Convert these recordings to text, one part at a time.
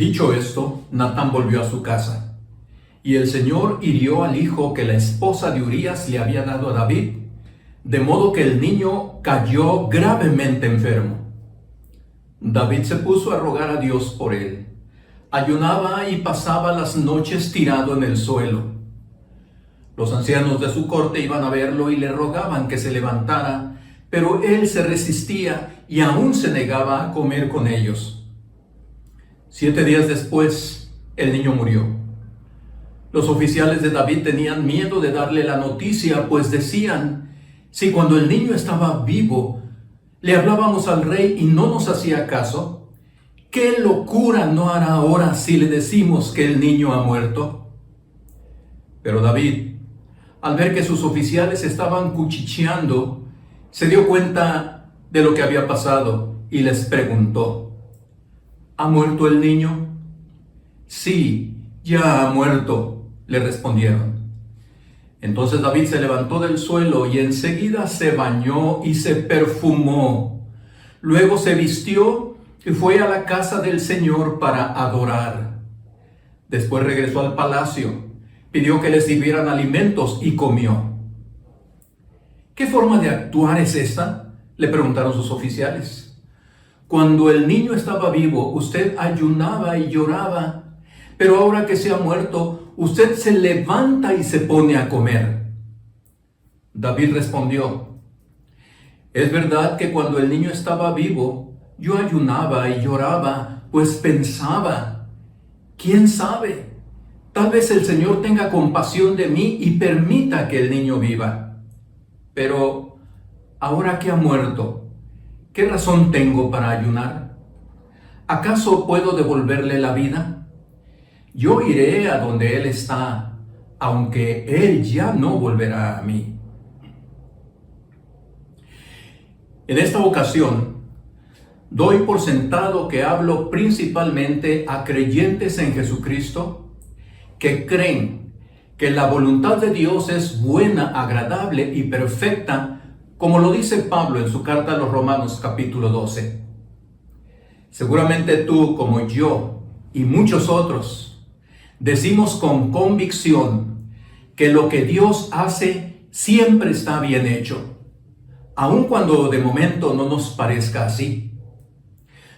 Dicho esto, Natán volvió a su casa, y el Señor hirió al hijo que la esposa de Urías le había dado a David, de modo que el niño cayó gravemente enfermo. David se puso a rogar a Dios por él. Ayunaba y pasaba las noches tirado en el suelo. Los ancianos de su corte iban a verlo y le rogaban que se levantara, pero él se resistía y aún se negaba a comer con ellos. 7 días después, el niño murió. Los oficiales de David tenían miedo de darle la noticia, pues decían: si cuando el niño estaba vivo le hablábamos al rey y no nos hacía caso, ¿qué locura no hará ahora si le decimos que el niño ha muerto? Pero David, al ver que sus oficiales estaban cuchicheando, se dio cuenta de lo que había pasado y les preguntó: ¿ha muerto el niño? Sí, ya ha muerto, le respondieron. Entonces David se levantó del suelo y enseguida se bañó y se perfumó. Luego se vistió y fue a la casa del Señor para adorar. Después regresó al palacio, pidió que le sirvieran alimentos y comió. ¿Qué forma de actuar es esta?, le preguntaron sus oficiales. Cuando el niño estaba vivo, usted ayunaba y lloraba, pero ahora que se ha muerto, usted se levanta y se pone a comer. David respondió: es verdad que cuando el niño estaba vivo, yo ayunaba y lloraba, pues pensaba: ¿quién sabe? Tal vez el Señor tenga compasión de mí y permita que el niño viva. Pero ahora que ha muerto, ¿qué razón tengo para ayunar? ¿Acaso puedo devolverle la vida? Yo iré a donde él está, aunque él ya no volverá a mí. En esta ocasión, doy por sentado que hablo principalmente a creyentes en Jesucristo que creen que la voluntad de Dios es buena, agradable y perfecta, como lo dice Pablo en su carta a los Romanos capítulo 12. Seguramente tú, como yo y muchos otros, decimos con convicción que lo que Dios hace siempre está bien hecho, aun cuando de momento no nos parezca así,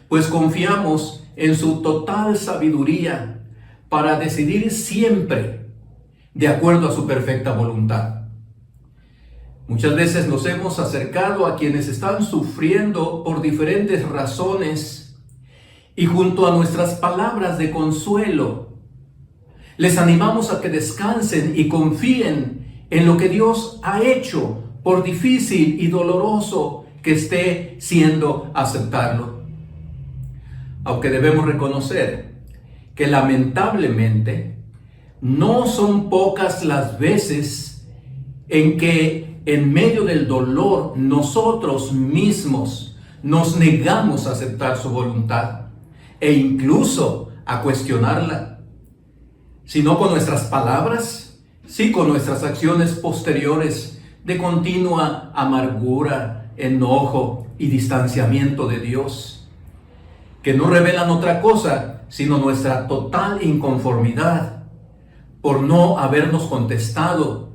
pues confiamos en su total sabiduría para decidir siempre de acuerdo a su perfecta voluntad. Muchas veces nos hemos acercado a quienes están sufriendo por diferentes razones y junto a nuestras palabras de consuelo, les animamos a que descansen y confíen en lo que Dios ha hecho, por difícil y doloroso que esté siendo aceptarlo. Aunque debemos reconocer que lamentablemente no son pocas las veces en que en medio del dolor nosotros mismos nos negamos a aceptar su voluntad e incluso a cuestionarla. Si no con nuestras palabras, sí con nuestras acciones posteriores de continua amargura, enojo y distanciamiento de Dios, que no revelan otra cosa sino nuestra total inconformidad por no habernos contestado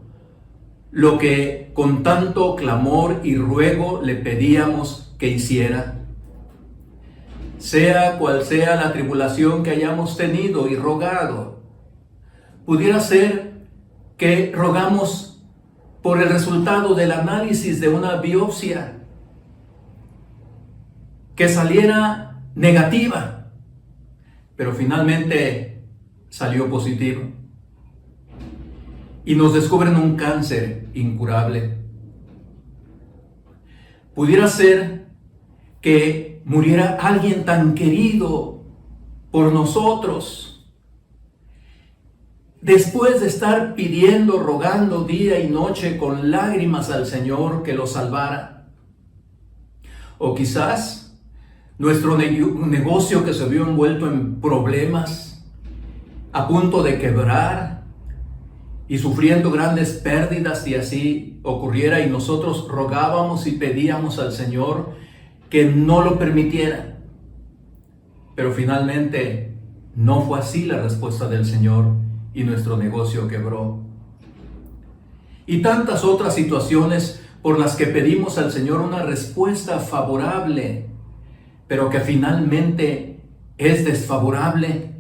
lo que con tanto clamor y ruego le pedíamos que hiciera. Sea cual sea la tribulación que hayamos tenido y rogado, pudiera ser que rogamos por el resultado del análisis de una biopsia que saliera negativa, pero finalmente salió positivo y nos descubren un cáncer incurable. Pudiera ser que muriera alguien tan querido por nosotros, después de estar pidiendo, rogando día y noche con lágrimas al Señor que lo salvara. O quizás nuestro negocio que se vio envuelto en problemas, a punto de quebrar y sufriendo grandes pérdidas, y así ocurriera, y nosotros rogábamos y pedíamos al Señor que no lo permitiera. Pero finalmente No fue así la respuesta del Señor y nuestro negocio quebró. Y tantas otras situaciones por las que pedimos al Señor una respuesta favorable, pero que finalmente es desfavorable,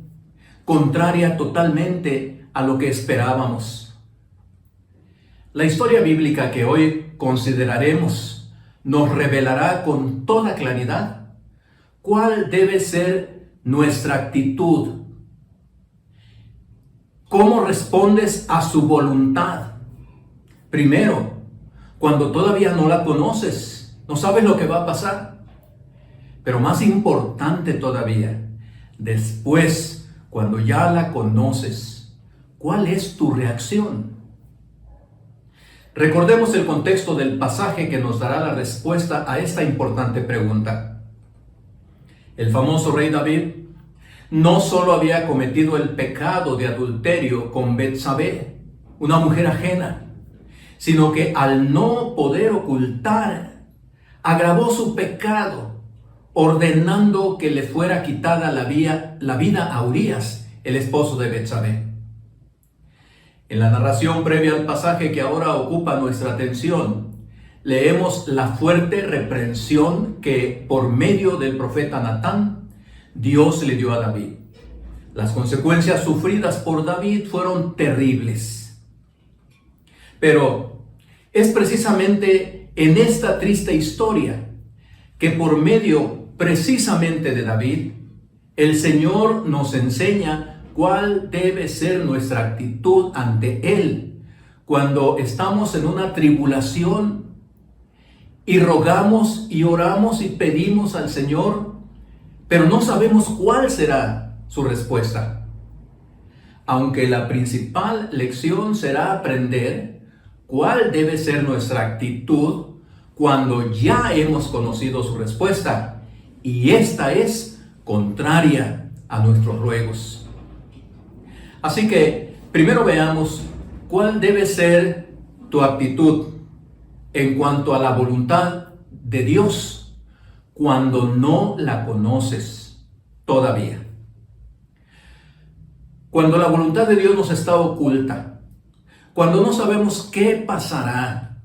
contraria totalmente a lo que esperábamos. La historia bíblica que hoy consideraremos nos revelará con toda claridad cuál debe ser nuestra actitud. ¿Cómo respondes a su voluntad? Primero, cuando todavía no la conoces, no sabes lo que va a pasar. Pero más importante todavía, después, cuando ya la conoces, ¿cuál es tu reacción? Recordemos el contexto del pasaje que nos dará la respuesta a esta importante pregunta. El famoso rey David no solo había cometido el pecado de adulterio con Betsabé, una mujer ajena, sino que al no poder ocultar, agravó su pecado, ordenando que le fuera quitada la vida a Urías, el esposo de Betsabé. En la narración previa al pasaje que ahora ocupa nuestra atención, leemos la fuerte reprensión que por medio del profeta Natán, Dios le dio a David. Las consecuencias sufridas por David fueron terribles. Pero es precisamente en esta triste historia que por medio precisamente de David, el Señor nos enseña cuál debe ser nuestra actitud ante Él cuando estamos en una tribulación y rogamos y oramos y pedimos al Señor, pero no sabemos cuál será su respuesta. Aunque la principal lección será aprender cuál debe ser nuestra actitud cuando ya hemos conocido su respuesta, y esta es contraria a nuestros ruegos. Así que primero veamos cuál debe ser tu actitud en cuanto a la voluntad de Dios cuando no la conoces todavía. Cuando la voluntad de Dios nos está oculta, cuando no sabemos qué pasará,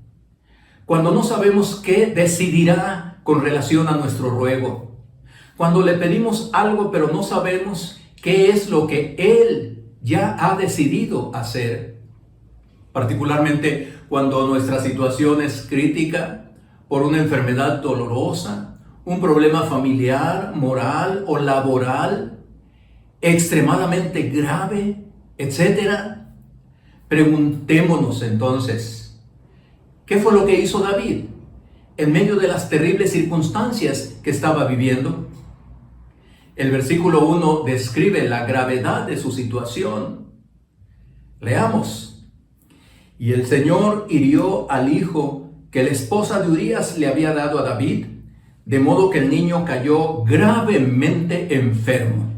cuando no sabemos qué decidirá con relación a nuestro ruego, cuando le pedimos algo pero no sabemos qué es lo que Él ya ha decidido hacer, particularmente cuando nuestra situación es crítica por una enfermedad dolorosa, un problema familiar, moral o laboral, extremadamente grave, etc. Preguntémonos entonces, ¿qué fue lo que hizo David en medio de las terribles circunstancias que estaba viviendo? El versículo 1 describe la gravedad de su situación. Leamos. Y el Señor hirió al hijo que la esposa de Urías le había dado a David, de modo que el niño cayó gravemente enfermo.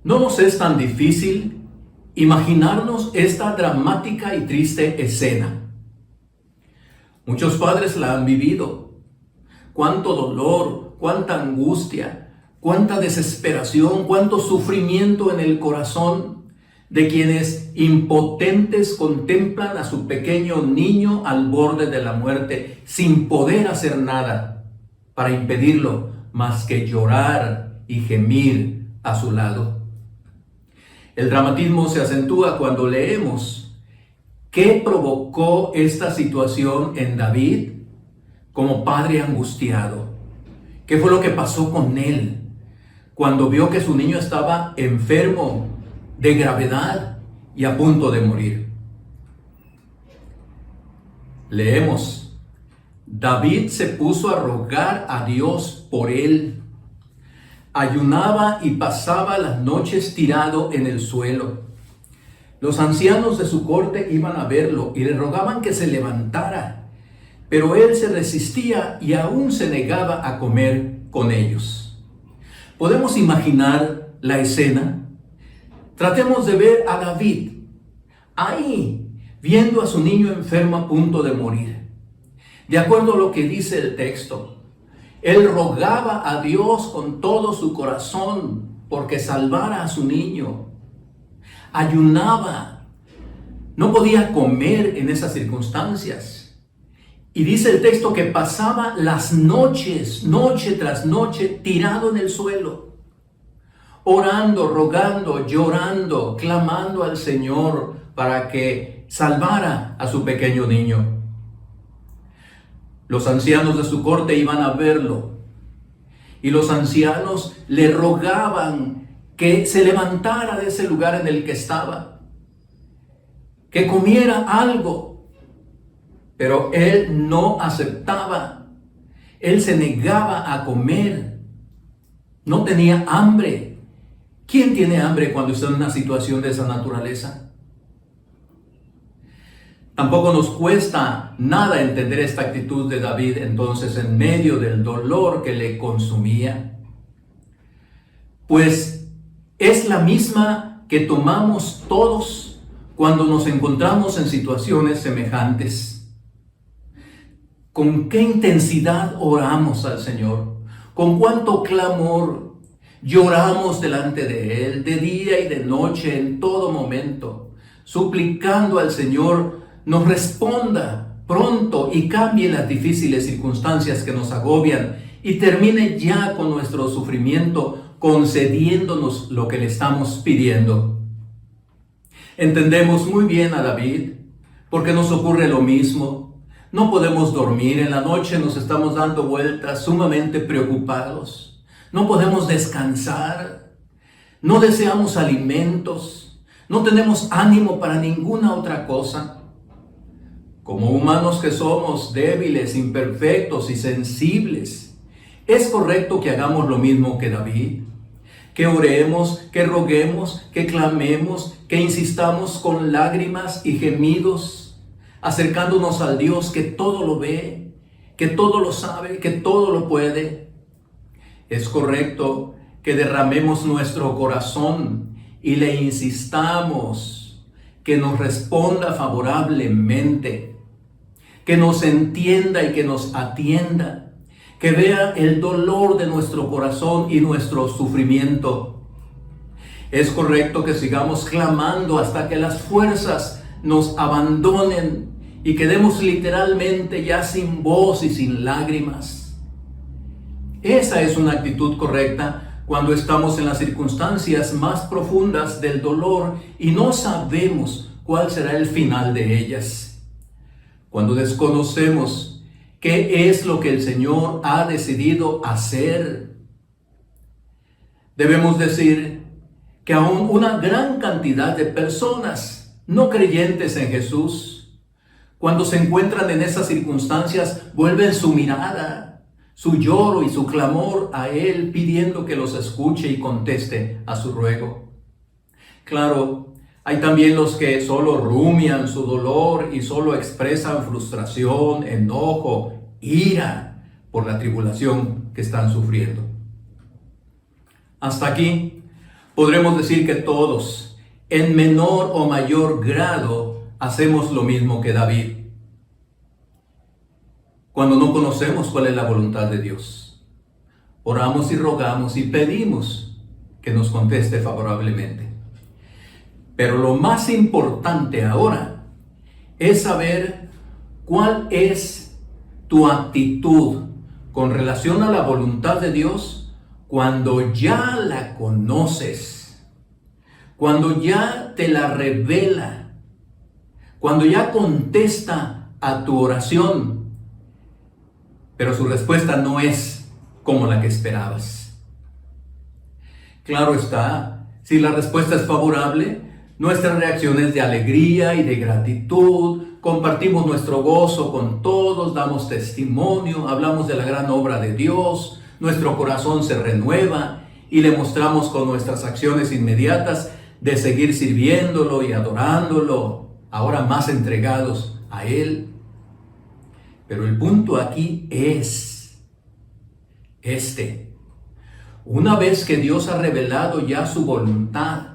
No nos es tan difícil imaginarnos esta dramática y triste escena. Muchos padres la han vivido. Cuánto dolor, cuánta angustia, cuánta desesperación, cuánto sufrimiento en el corazón de quienes impotentes contemplan a su pequeño niño al borde de la muerte sin poder hacer nada para impedirlo más que llorar y gemir a su lado. El dramatismo se acentúa cuando leemos qué provocó esta situación en David como padre angustiado. ¿Qué fue lo que pasó con él cuando vio que su niño estaba enfermo de gravedad y a punto de morir? Leemos, David se puso a rogar a Dios por él. Ayunaba y pasaba las noches tirado en el suelo. Los ancianos de su corte iban a verlo y le rogaban que se levantara, pero él se resistía y aún se negaba a comer con ellos. ¿Podemos imaginar la escena? Tratemos de ver a David ahí, viendo a su niño enfermo a punto de morir. De acuerdo a lo que dice el texto, él rogaba a Dios con todo su corazón porque salvara a su niño. Ayunaba. No podía comer en esas circunstancias. Y dice el texto que pasaba las noches, noche tras noche, tirado en el suelo, orando, rogando, llorando, clamando al Señor para que salvara a su pequeño niño. Los ancianos de su corte iban a verlo y los ancianos le rogaban que se levantara de ese lugar en el que estaba, que comiera algo, pero él no aceptaba. Él se negaba a comer. No tenía hambre. ¿Quién tiene hambre cuando está en una situación de esa naturaleza? Tampoco nos cuesta nada entender esta actitud de David entonces en medio del dolor que le consumía. Pues es la misma que tomamos todos cuando nos encontramos en situaciones semejantes. ¿Con qué intensidad oramos al Señor? ¿Con cuánto clamor lloramos delante de Él de día y de noche en todo momento, suplicando al Señor nos responda pronto y cambie las difíciles circunstancias que nos agobian y termine ya con nuestro sufrimiento, concediéndonos lo que le estamos pidiendo? Entendemos muy bien a David, porque nos ocurre lo mismo. No podemos dormir en la noche, nos estamos dando vueltas sumamente preocupados. No podemos descansar, no deseamos alimentos, no tenemos ánimo para ninguna otra cosa. Como humanos que somos débiles, imperfectos y sensibles, es correcto que hagamos lo mismo que David, que oremos, que roguemos, que clamemos, que insistamos con lágrimas y gemidos, acercándonos al Dios que todo lo ve, que todo lo sabe, que todo lo puede. Es correcto que derramemos nuestro corazón y le insistamos que nos responda favorablemente, que nos entienda y que nos atienda, que vea el dolor de nuestro corazón y nuestro sufrimiento. Es correcto que sigamos clamando hasta que las fuerzas nos abandonen y quedemos literalmente ya sin voz y sin lágrimas. Esa es una actitud correcta cuando estamos en las circunstancias más profundas del dolor y no sabemos cuál será el final de ellas. Cuando desconocemos qué es lo que el Señor ha decidido hacer, debemos decir que aún una gran cantidad de personas no creyentes en Jesús, cuando se encuentran en esas circunstancias, vuelven su mirada, su lloro y su clamor a Él, pidiendo que los escuche y conteste a su ruego. Claro, hay también los que solo rumian su dolor y solo expresan frustración, enojo, ira por la tribulación que están sufriendo. Hasta aquí podremos decir que todos, en menor o mayor grado, hacemos lo mismo que David. Cuando no conocemos cuál es la voluntad de Dios, oramos y rogamos y pedimos que nos conteste favorablemente. Pero lo más importante ahora es saber cuál es tu actitud con relación a la voluntad de Dios cuando ya la conoces, cuando ya te la revela, cuando ya contesta a tu oración, pero su respuesta no es como la que esperabas. Claro está, si la respuesta es favorable, nuestras reacciones de alegría y de gratitud, compartimos nuestro gozo con todos, damos testimonio, hablamos de la gran obra de Dios, nuestro corazón se renueva y le mostramos con nuestras acciones inmediatas de seguir sirviéndolo y adorándolo, ahora más entregados a Él. Pero el punto aquí es este: una vez que Dios ha revelado ya su voluntad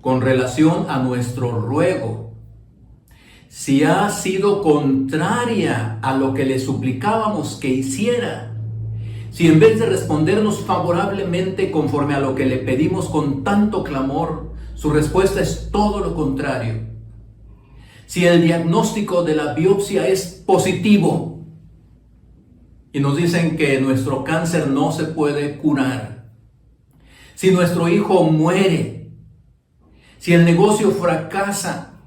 con relación a nuestro ruego, si ha sido contraria a lo que le suplicábamos que hiciera, si en vez de respondernos favorablemente conforme a lo que le pedimos con tanto clamor, su respuesta es todo lo contrario? Si el diagnóstico de la biopsia es positivo y nos dicen que nuestro cáncer no se puede curar, si nuestro hijo muere, si el negocio fracasa,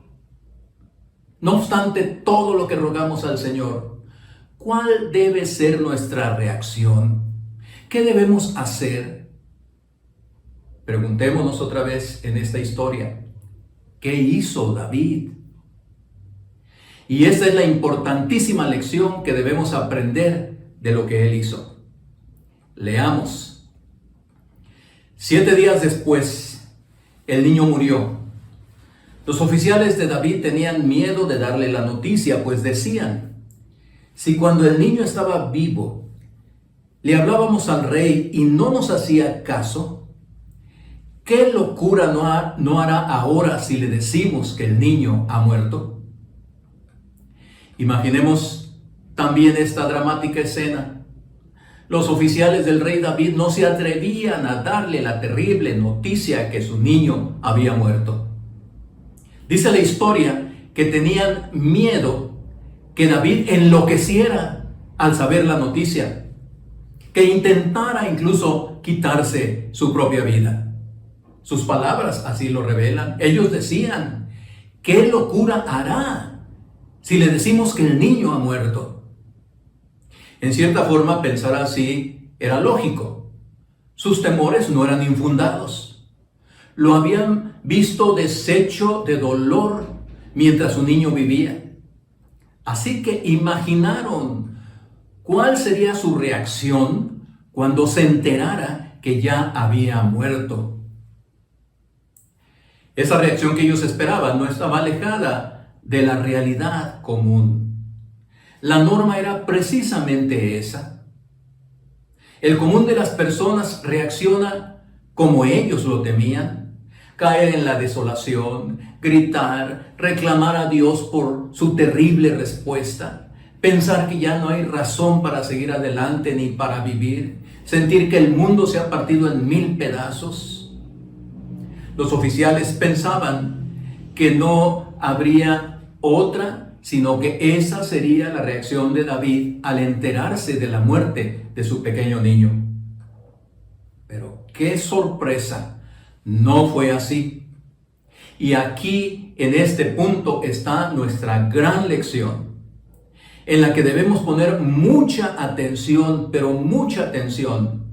no obstante todo lo que rogamos al Señor, ¿cuál debe ser nuestra reacción? ¿Qué debemos hacer? Preguntémonos otra vez en esta historia, ¿qué hizo David? Y esta es la importantísima lección que debemos aprender de lo que él hizo. Leamos. 7 días después, el niño murió. Los oficiales de David tenían miedo de darle la noticia, pues decían: si cuando el niño estaba vivo le hablábamos al rey y no nos hacía caso, ¿qué locura no hará ahora si le decimos que el niño ha muerto? Imaginemos también esta dramática escena. Los oficiales del rey David no se atrevían a darle la terrible noticia que su niño había muerto. Dice la historia que tenían miedo que David enloqueciera al saber la noticia, que intentara incluso quitarse su propia vida. Sus palabras así lo revelan. Ellos decían: ¿qué locura hará si le decimos que el niño ha muerto? En cierta forma, pensar así era lógico. Sus temores no eran infundados. Lo habían visto deshecho de dolor mientras su niño vivía. Así que imaginaron cuál sería su reacción cuando se enterara que ya había muerto. Esa reacción que ellos esperaban no estaba alejada de la realidad común. La norma era precisamente esa. El común de las personas reacciona como ellos lo temían: caer en la desolación, gritar, reclamar a Dios por su terrible respuesta, pensar que ya no hay razón para seguir adelante ni para vivir, sentir que el mundo se ha partido en 1000 pedazos. Los oficiales pensaban que no habría otra, sino que esa sería la reacción de David al enterarse de la muerte de su pequeño niño. Pero qué sorpresa, no fue así. Y aquí, en este punto, está nuestra gran lección, en la que debemos poner mucha atención, pero mucha atención,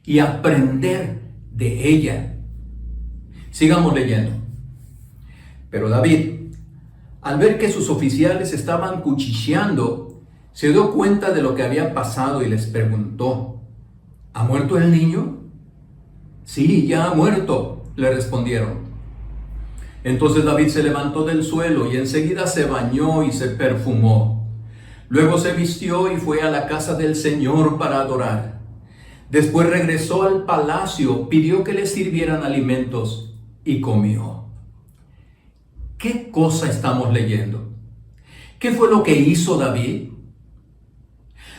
y aprender de ella. Sigamos leyendo. Pero David, al ver que sus oficiales estaban cuchicheando, se dio cuenta de lo que había pasado y les preguntó: ¿ha muerto el niño? Sí, ya ha muerto, le respondieron. Entonces David se levantó del suelo y enseguida se bañó y se perfumó. Luego se vistió y fue a la casa del Señor para adorar. Después regresó al palacio, pidió que le sirvieran alimentos y comió. ¿Qué cosa estamos leyendo? ¿Qué fue lo que hizo David?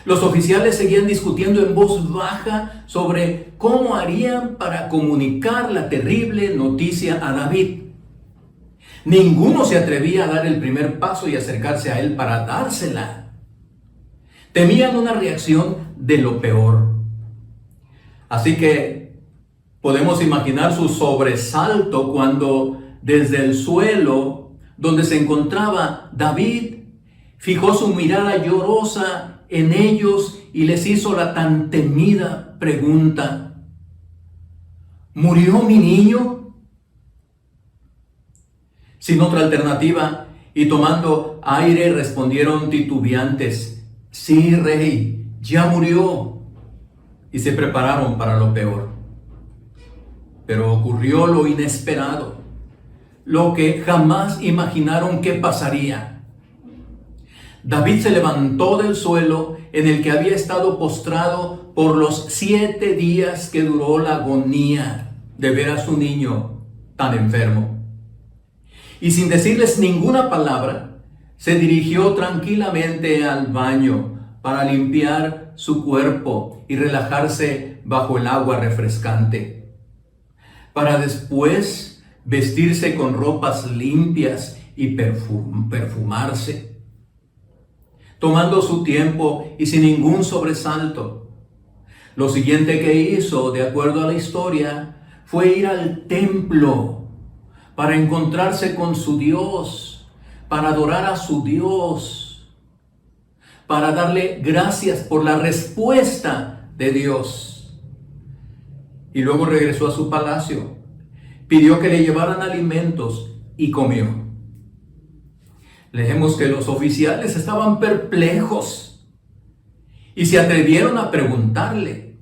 Los oficiales seguían discutiendo en voz baja sobre cómo harían para comunicar la terrible noticia a David. Ninguno se atrevía a dar el primer paso y acercarse a él para dársela. Temían una reacción de lo peor. Así que podemos imaginar su sobresalto cuando desde el suelo donde se encontraba David fijó su mirada llorosa en ellos y les hizo la tan temida pregunta: ¿murió mi niño? Sin otra alternativa y tomando aire respondieron titubeantes: sí, rey, ya murió. Y se prepararon para lo peor. Pero ocurrió lo inesperado, lo que jamás imaginaron que pasaría. David se levantó del suelo en el que había estado postrado por los 7 días que duró la agonía de ver a su niño tan enfermo. Y sin decirles ninguna palabra, se dirigió tranquilamente al baño para limpiar su cuerpo y relajarse bajo el agua refrescante, para después vestirse con ropas limpias y perfumarse, tomando su tiempo y sin ningún sobresalto. Lo siguiente que hizo, de acuerdo a la historia, fue ir al templo para encontrarse con su Dios, para adorar a su Dios, para darle gracias por la respuesta de Dios. Y luego regresó a su palacio, pidió que le llevaran alimentos y comió. Leemos que los oficiales estaban perplejos y se atrevieron a preguntarle: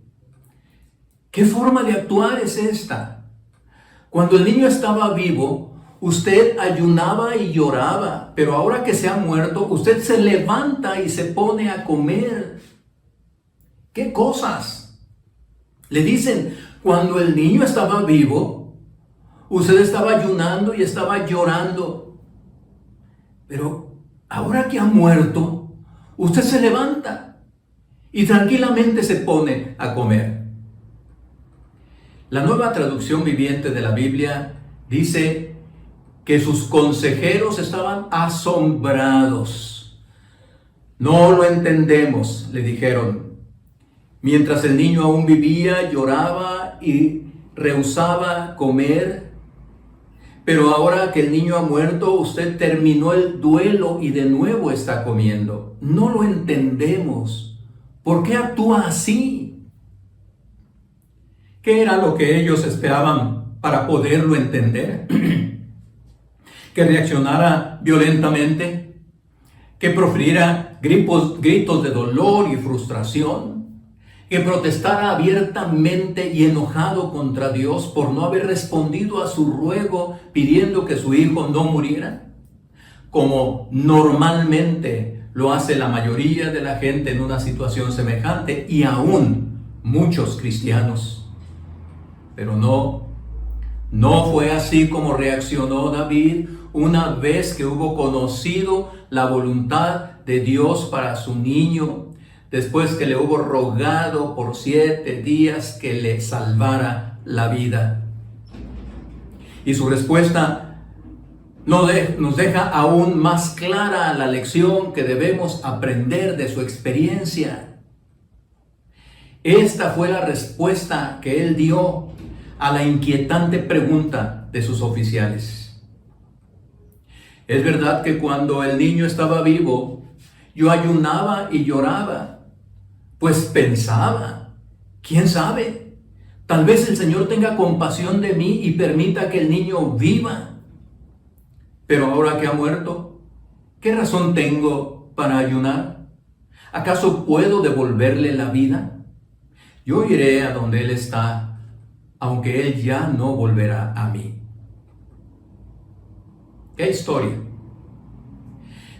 ¿qué forma de actuar es esta? Cuando el niño estaba vivo, usted ayunaba y lloraba, pero ahora que se ha muerto, usted se levanta y se pone a comer. ¿Qué cosas? Le dicen, cuando el niño estaba vivo, usted estaba ayunando y estaba llorando, pero ahora que ha muerto, usted se levanta y tranquilamente se pone a comer. La Nueva Traducción Viviente de la Biblia dice que sus consejeros estaban asombrados. No lo entendemos, le dijeron. Mientras el niño aún vivía, lloraba y rehusaba comer. Pero ahora que el niño ha muerto, usted terminó el duelo y de nuevo está comiendo. No lo entendemos. ¿Por qué actúa así? ¿Qué era lo que ellos esperaban para poderlo entender? ¿Que reaccionara violentamente? ¿Que profiriera gritos de dolor y frustración? ¿Que protestara abiertamente y enojado contra Dios por no haber respondido a su ruego pidiendo que su hijo no muriera? Como normalmente lo hace la mayoría de la gente en una situación semejante, y aún muchos cristianos. Pero no fue así como reaccionó David una vez que hubo conocido la voluntad de Dios para su niño, después que le hubo rogado por 7 días que le salvara la vida. Y su respuesta nos deja aún más clara la lección que debemos aprender de su experiencia. Esta fue la respuesta que él dio a la inquietante pregunta de sus oficiales. Es verdad que cuando el niño estaba vivo, yo ayunaba y lloraba, pues pensaba, ¿quién sabe? Tal vez el Señor tenga compasión de mí y permita que el niño viva. Pero ahora que ha muerto, ¿qué razón tengo para ayunar? ¿Acaso puedo devolverle la vida? Yo iré a donde Él está, aunque Él ya no volverá a mí. ¡Qué historia!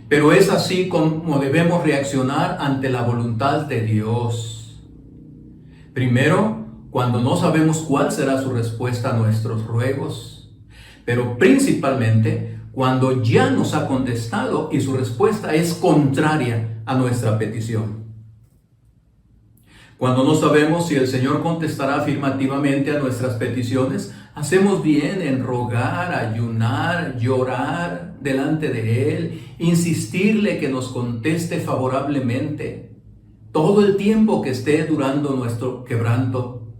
Pero es así como debemos reaccionar ante la voluntad de Dios. Primero, cuando no sabemos cuál será su respuesta a nuestros ruegos, pero principalmente cuando ya nos ha contestado y su respuesta es contraria a nuestra petición. Cuando no sabemos si el Señor contestará afirmativamente a nuestras peticiones, hacemos bien en rogar, ayunar, llorar delante de Él, insistirle que nos conteste favorablemente todo el tiempo que esté durando nuestro quebranto.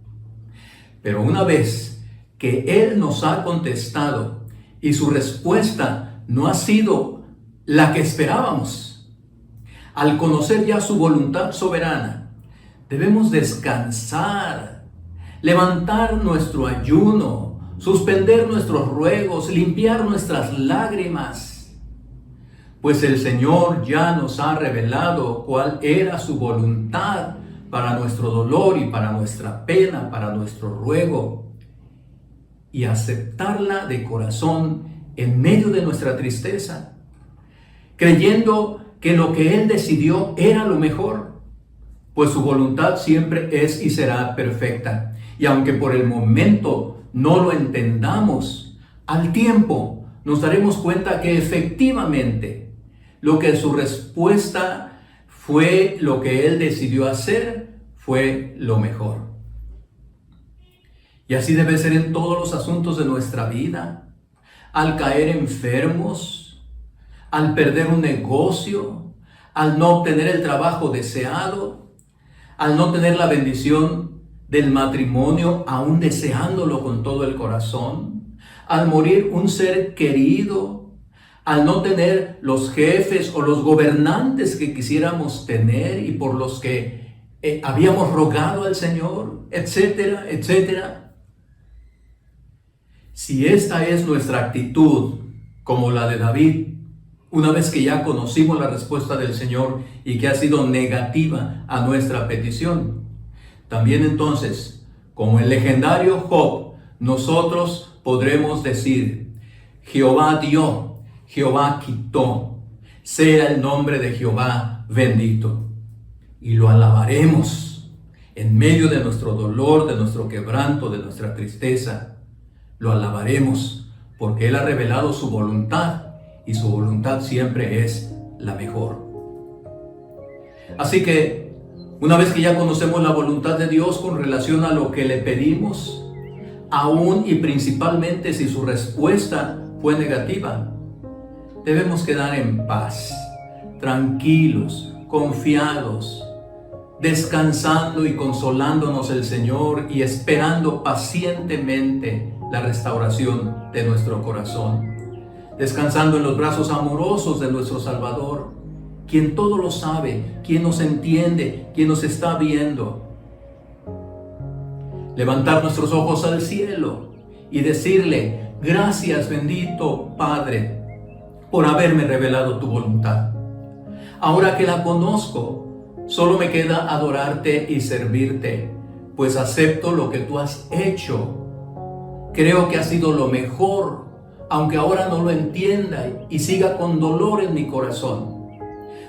Pero una vez que Él nos ha contestado y su respuesta no ha sido la que esperábamos, al conocer ya su voluntad soberana, debemos descansar, levantar nuestro ayuno, suspender nuestros ruegos, limpiar nuestras lágrimas, pues el Señor ya nos ha revelado cuál era su voluntad para nuestro dolor y para nuestra pena, para nuestro ruego, y aceptarla de corazón en medio de nuestra tristeza, creyendo que lo que Él decidió era lo mejor, pues su voluntad siempre es y será perfecta. Y aunque por el momento no lo entendamos, al tiempo nos daremos cuenta que efectivamente lo que su respuesta fue lo que él decidió hacer, fue lo mejor. Y así debe ser en todos los asuntos de nuestra vida. Al caer enfermos, al perder un negocio, al no obtener el trabajo deseado, al no tener la bendición del matrimonio, aún deseándolo con todo el corazón, al morir un ser querido, al no tener los jefes o los gobernantes que quisiéramos tener y por los que habíamos rogado al Señor, etcétera, etcétera. Si esta es nuestra actitud, como la de David, una vez que ya conocimos la respuesta del Señor y que ha sido negativa a nuestra petición, también entonces, como el legendario Job, nosotros podremos decir: Jehová dio, Jehová quitó, sea el nombre de Jehová bendito. Y lo alabaremos en medio de nuestro dolor, de nuestro quebranto, de nuestra tristeza. Lo alabaremos porque Él ha revelado su voluntad y su voluntad siempre es la mejor. Así que, una vez que ya conocemos la voluntad de Dios con relación a lo que le pedimos, aún y principalmente si su respuesta fue negativa, debemos quedar en paz, tranquilos, confiados, descansando y consolándonos el Señor y esperando pacientemente la restauración de nuestro corazón, descansando en los brazos amorosos de nuestro Salvador, quien todo lo sabe, quien nos entiende, quien nos está viendo. Levantar nuestros ojos al cielo y decirle: gracias, bendito Padre, por haberme revelado tu voluntad. Ahora que la conozco, solo me queda adorarte y servirte, pues acepto lo que tú has hecho. Creo que ha sido lo mejor, aunque ahora no lo entienda y siga con dolor en mi corazón.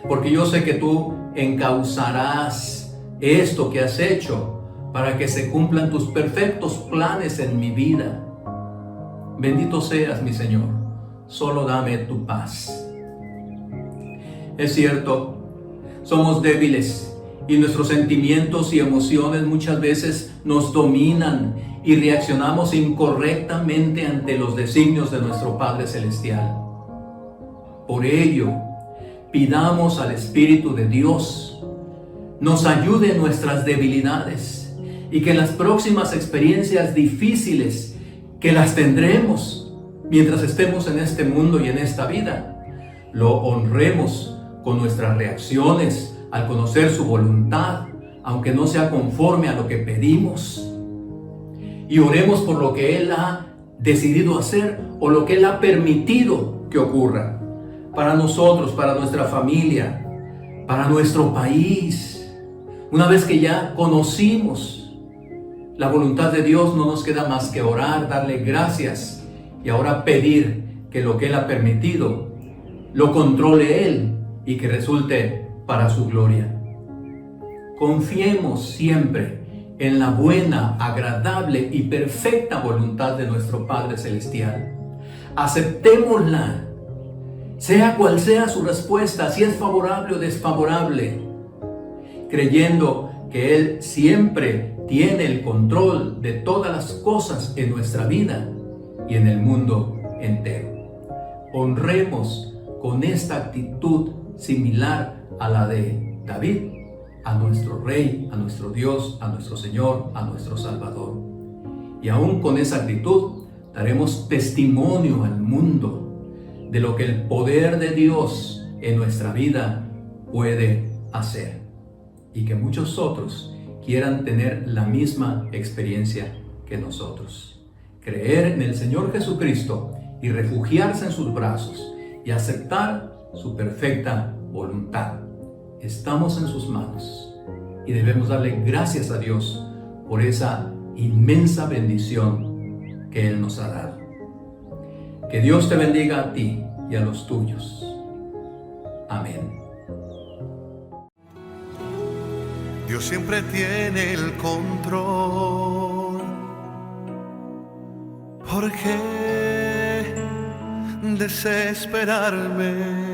Porque yo sé que tú encauzarás esto que has hecho para que se cumplan tus perfectos planes en mi vida. Bendito seas, mi Señor, solo dame tu paz. Es cierto, somos débiles y nuestros sentimientos y emociones muchas veces nos dominan y reaccionamos incorrectamente ante los designios de nuestro Padre Celestial. Por ello, pidamos al Espíritu de Dios nos ayude en nuestras debilidades y que en las próximas experiencias difíciles que las tendremos mientras estemos en este mundo y en esta vida, lo honremos con nuestras reacciones al conocer su voluntad, aunque no sea conforme a lo que pedimos. Y oremos por lo que Él ha decidido hacer o lo que Él ha permitido que ocurra para nosotros, para nuestra familia, para nuestro país. Una vez que ya conocimos la voluntad de Dios, no nos queda más que orar, darle gracias y ahora pedir que lo que Él ha permitido lo controle Él y que resulte para su gloria. Confiemos siempre en la buena, agradable y perfecta voluntad de nuestro Padre Celestial. Aceptémosla, sea cual sea su respuesta, si es favorable o desfavorable, creyendo que Él siempre tiene el control de todas las cosas en nuestra vida y en el mundo entero. Honremos con esta actitud similar a la de David, a nuestro Rey, a nuestro Dios, a nuestro Señor, a nuestro Salvador. Y aún con esa actitud daremos testimonio al mundo de lo que el poder de Dios en nuestra vida puede hacer. Y que muchos otros quieran tener la misma experiencia que nosotros. Creer en el Señor Jesucristo y refugiarse en sus brazos y aceptar su perfecta voluntad. Estamos en sus manos y debemos darle gracias a Dios por esa inmensa bendición que Él nos ha dado. Que Dios te bendiga a ti y a los tuyos. Amén. Dios siempre tiene el control. ¿Por qué desesperarme?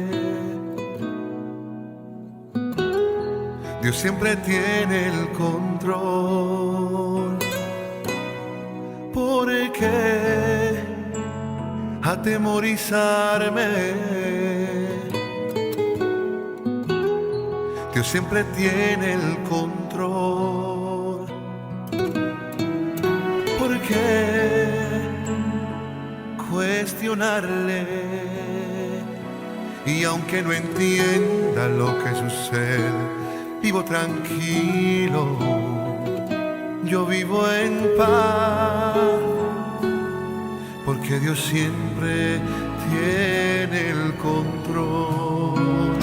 Dios siempre tiene el control. ¿Por qué atemorizarme? Dios siempre tiene el control. ¿Por qué cuestionarle? Y aunque no entienda lo que sucede, vivo tranquilo, yo vivo en paz, porque Dios siempre tiene el control.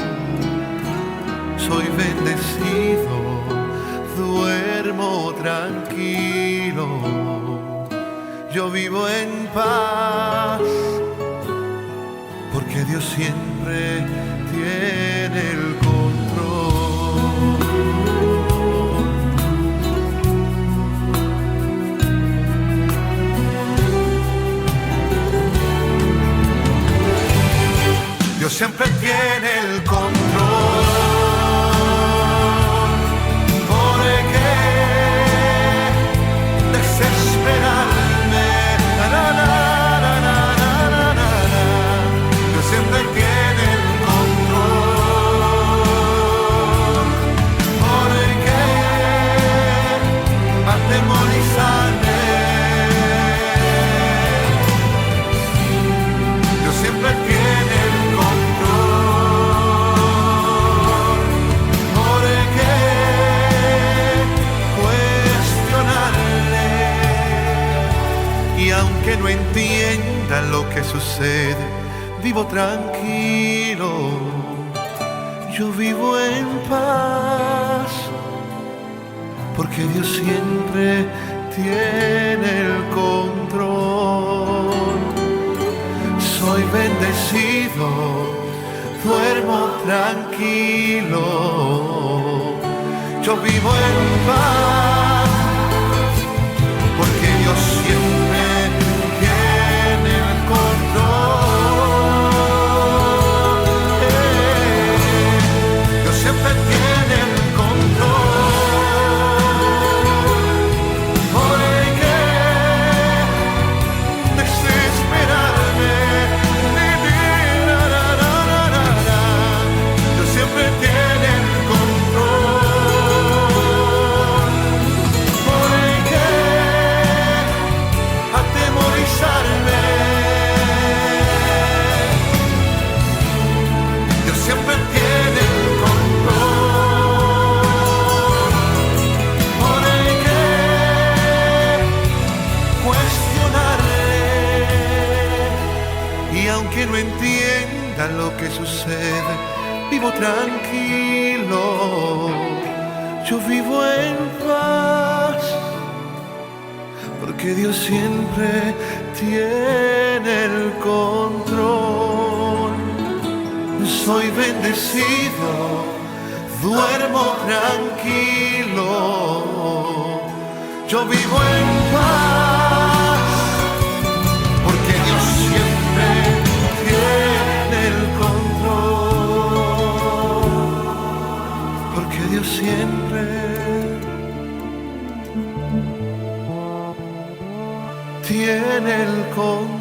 Soy bendecido, duermo tranquilo, yo vivo en paz, porque Dios siempre tiene el control. Dios siempre tiene el control. ¿Por qué desesperarme? Na, na, na, na, na, na, na, na. Dios siempre tiene el control. ¿Por qué atemorizarme? Dios siempre tiene el control. ¿Por qué cuestionarle? Y aunque no entienda lo que sucede, vivo tranquilo, yo vivo en paz, porque Dios siempre tiene el control. Soy bendecido, duermo tranquilo, yo vivo en paz, porque Dios siempre tiene el control. Dios siempre tiene el control. ¿Por qué desesperarme? Dios siempre tiene el control. ¿Por qué atemorizarme? Dios siempre tiene el control. ¿Por qué cuestionarle? Y aunque no entienda lo que sucede, vivo tranquilo, yo vivo en paz, porque Dios siempre tiene el control. Soy bendecido, duermo tranquilo, yo vivo en paz, porque Dios siempre tiene el control, porque Dios siempre tiene el control.